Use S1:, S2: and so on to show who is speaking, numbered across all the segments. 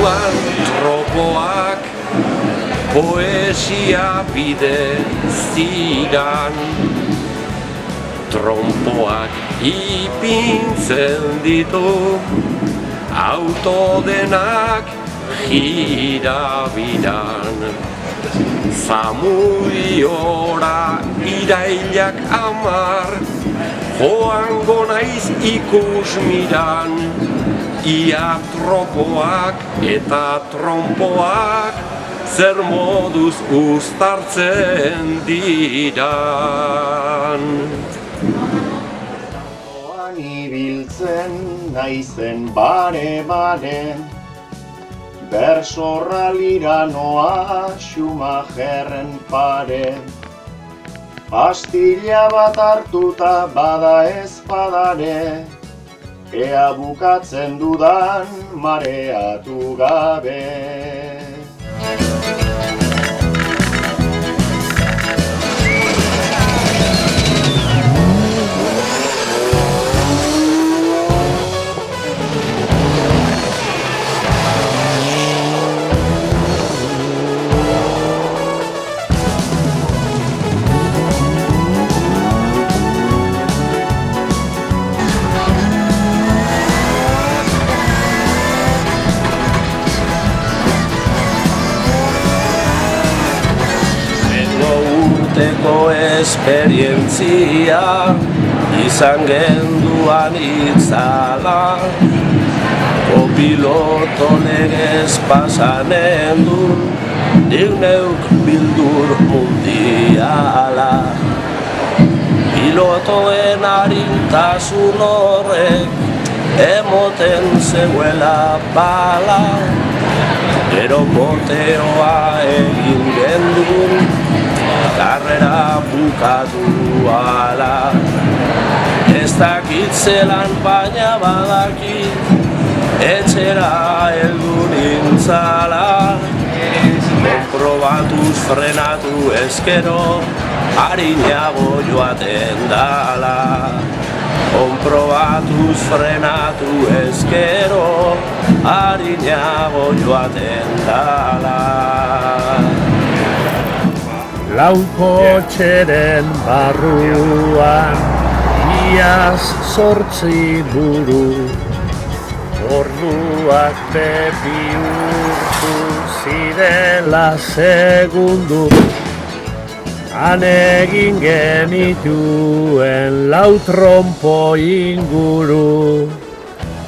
S1: orduan tropoak poesia bide zigan. Trompoak ipintzen ditu, auto denak girabiran. Zamudiora irailak 10, joango naiz ikus miran. Ia tropoak eta trompoak zer moduz uztartzen diran.
S2: Ibiltzen naizen bare, bersorra liranoa Schumacherren pare. Pastilla bat hartuta bada ezpadare, ea bukatzen dudan mareatu gabe.
S1: Esperientzia izan genduan itzala, kopiloto legez pasanen du, neuk bildur mundiala. Pilotoen arintasun horrek emoten zeuela bala, gero boteoa egin gendun, karrera bukatu ala. Ez dakit zelan baina badakit, etxera heldu nintzala. Konprobatuz frenatu ezkero, harinago joaten dala. Konprobatuz frenatu ezkero, harinago joaten dala.
S3: Lauko txeren barruan, iaz 8 buru, orduak bebi urtu zirela segundu. Han egin genituen 4 trompo inguru,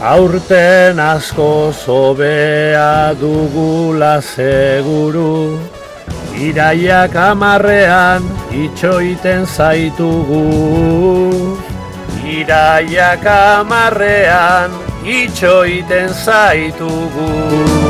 S3: aurten asko hobea dugula seguru. Iraiak 10ean itxoiten zaitugu. Iraiak 10ean itxoiten zaitugu.